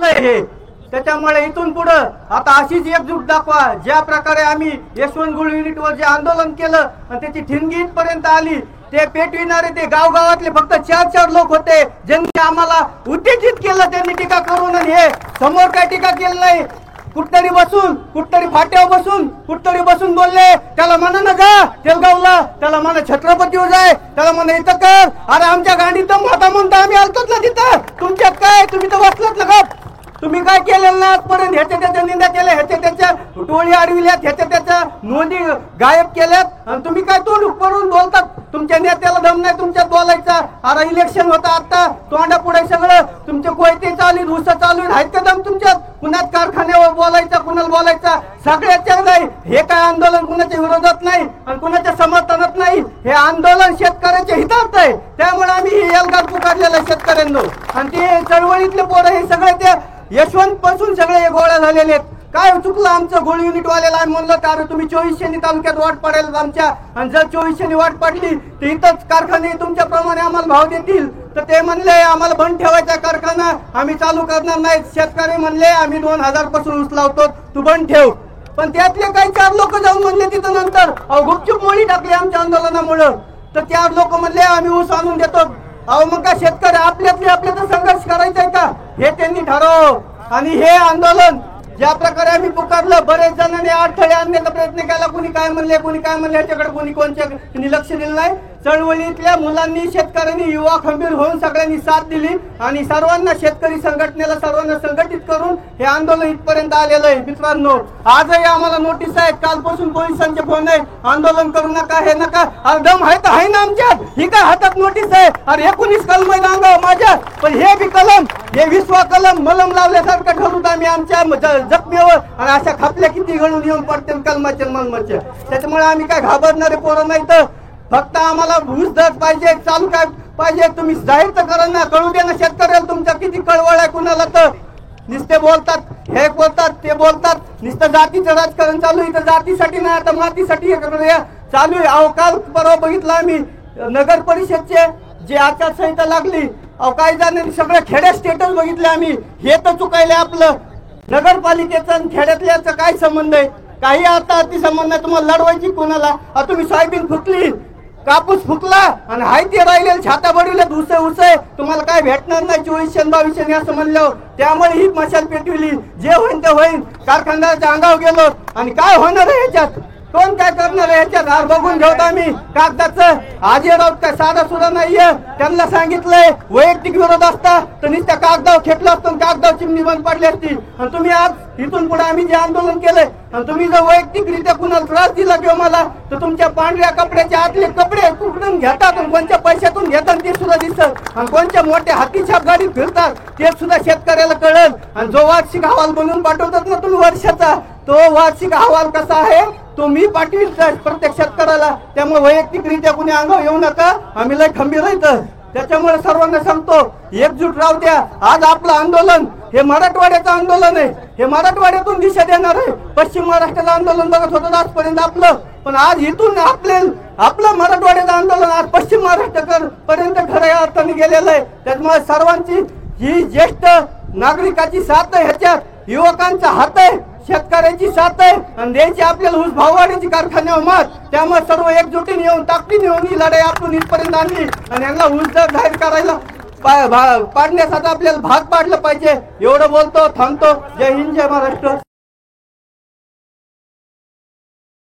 आहे हे। त्याच्यामुळे इथून पुढे आता अशीच एकजूट दाखवा। ज्या प्रकारे आम्ही यशवंत गुळ युनिटवर जे आंदोलन केलं आणि त्याची ठिणगी इथपर्यंत आली, ते पेटविणारे ते गावातले फक्त 4 लोक होते ज्यांनी आम्हाला उत्तेजित केलं। त्यांनी टीका करून आणि हे समोर काय टीका केलं नाही, कुठतरी फाट्यावर बसून बोलले, त्याला म्हणा ना जा तेलगावला, त्याला म्हणा छत्रपतीवर जाय, त्याला म्हणा इथं कर। अरे आमच्या गाडीत दम होता म्हणता आम्ही आलतोच ना तिथं, तुमच्यात काय, तुम्ही तर बसलात ना। तुम्ही काय केलेलं ना आजपर्यंत? ह्याच्या त्याच्या निंदा केल्या, ह्याच्या त्याच्या टोळी अडविल्यात, ह्याच्या त्याच्या नोंदी गायब केल्यात आणि तुम्ही काय तोंड करून बोलतात? तुमच्या नेत्याला दम नाही तुमच्यात बोलायचा। अरे इलेक्शन होता आता, तोंडा पुढे सगळं तुमचे कोयते चालू, ऊस चालू, आहेत का दम तुमच्यात? कुणात कारखान्यावर बोलायचा, कुणाला बोलायचा, सगळ्याच्या नाही। हे काय आंदोलन कुणाच्या विरोधात नाही आणि कुणाच्या समर्थनात नाही, हे आंदोलन शेतकऱ्याच्या हितार्थ आहे। त्यामुळे आम्ही हे एल्गार पुकारलेलं आहे शेतकऱ्यांनो। आणि ते चळवळीतले पोरं हे सगळे त्या यशवंत पासून सगळे हे गोळा झालेले आहेत। काय चुकलं आमचं गुळ युनिट वाल्याला? आम्ही म्हणलं कारण तुम्ही 2400 तालुक्यात वाट पडेल आमच्या, आणि जर 2400 वाट पडली तर इथंच कारखाने तुमच्या प्रमाणे आम्हाला भाव देतील। तर ते म्हणले आम्हाला बंद ठेवायचा कारखाना, आम्ही चालू करणार नाही। शेतकरी म्हणले आम्ही 2000 पासून ऊस लावतो, तू बंद ठेव। पण त्यातले काही 4 लोक जाऊन म्हणले तिथं नंतर गुपचूप मोडी टाकली आमच्या आंदोलनामुळे। तर 4 लोक म्हणले आम्ही ऊस आणून देतो। मग का शेतकरी आपल्यात संघर्ष करायचा आहे का? हे त्यांनी ठरव। आणि हे आंदोलन ज्या प्रकारे आम्ही पुकारलं, बरेच जणांनी अडथळे आणण्याचा प्रयत्न केला, कोणी काय म्हणले याच्याकडे कोणी कोणत्या लक्ष दिलं नाही। चळवळीतल्या मुलांनी, शेतकऱ्यांनी, युवा खंबीर होऊन सगळ्यांनी साथ दिली आणि सर्वांना, शेतकरी संघटनेला सर्वांना संघटित करून हे आंदोलन इथपर्यंत आलेलं आहे। मित्रांनो, आजही आम्हाला नोटीस आहेत, कालपासून पोलिसांचे फोन आहे, आंदोलन करू नका, हे नका। अरे दम आहे ना आमच्यात? ही काय हातात नोटीस आहे? अरे 19 कलम आहे अंगावर माझ्या, पण हे बी कलम, हे 20वा कलम मलम लावल्यासारखं ठरवत आम्ही आमच्या जखमेवर, आणि अशा खापल्या किती घडून येऊन पडते कलमाच्या मलमाच्या। त्याच्यामुळे आम्ही काय घाबरणारे पोरं नाही। तर फक्त आम्हाला ऊस दर पाहिजे, चालू काय पाहिजे तुम्ही जाहीर तर करा ना, कळू दे ना शेतकऱ्याला तुमच्या किती कळवळ आहे। कुणाला तर नुसते बोलतात, हे बोलतात, ते बोलतात, नुसतं जातीचं राजकारण चालू आहे। तर जातीसाठी नाही, आता मातीसाठी चालू आहे। अहो काल परवा बघितलं आम्ही नगर परिषदचे जे आचारसंहिता लागली, अहो काही जणांनी सगळं खेड्या स्टेटस बघितले आम्ही। हे तर चुकायले आपलं, नगरपालिकेचा खेड्यातल्याचा काय संबंध आहे? काही आता ती संबंध नाही। तुम्हाला लढवायची कोणाला? तुम्ही सोयाबीन फुकली, कापूस फुकला आणि हाय ते राहिले छाता बडवले, ऊस तुम्हाला काय भेटणार नाही 2400-2200 असं म्हणलं। त्यामुळे ही मशाल पेटविली, जे होईल ते होईल। कारखानदाराच्या अंगावर गेलो आणि काय होणार आहे ह्याच्यात? कोण काय करणार आहे ह्याच्यात? हार बघून घेऊत आम्ही कागदाचं। आजी राऊत काय साधा सुद्धा नाहीये, त्यांना सांगितलंय वैयक्तिक विरोध असता तर नुसत्या कागदावर खेटलं असतं, कागदावर चिमणी बंद पडली असती। आणि तुम्ही आज इथून पुढे आम्ही जे आंदोलन केलंय, आणि तुम्ही जर वैयक्तिकरित्या कुणाला त्रास दिला किंवा मला, तर तुमच्या पांढऱ्या कपड्याच्या आतले कपडे कुठून घेतात आणि कोणत्या पैशातून घेतात ते सुद्धा दिसत, आणि कोणत्या मोठ्या हातीछाप गाडीत फिरतात ते सुद्धा शेतकऱ्याला कळेल। आणि जो वार्षिक अहवाल बनवून पाठवतात ना तुम्ही वर्षाचा, तो वार्षिक अहवाल कसा आहे तो मी पाठवील प्रत्येक शेतकऱ्याला। त्यामुळे वैयक्तिकरित्या कुणी अंगावर येऊ नका, आम्ही लय खंबीर राहतो। त्याच्यामुळे सर्वांना सांगतो एकजूट राहू द्या। आज आपलं आंदोलन हे मराठवाड्याचं आंदोलन आहे, हे मराठवाड्यातून दिशा देणार आहे। पश्चिम महाराष्ट्राचं आंदोलन बघत होतं आजपर्यंत आपलं, पण आज इथून आपलं मराठवाड्याचं आंदोलन आज पश्चिम महाराष्ट्र पर्यंत खऱ्या अर्थाने गेलेलं आहे। त्यामुळे सर्वांची ही ज्येष्ठ नागरिकाची साथ आहे, ह्याच्यात युवकांचा हात आहे, शेतकऱ्याची साथ आहे, आणि द्यायची आपल्याला ऊस भाववाढीची कारखान्यावर मत। त्यामुळे सर्व एकजुटीने येऊन ताकदीने येऊन ही लढाई आपण इथपर्यंत आणली आणि यांना ऊस दर जाहीर करायला पाडण्यासाठी आपल्याला भाग पाडलं पाहिजे। एवढं बोलतो, थांबतो। जय हिंद, जय महाराष्ट्र।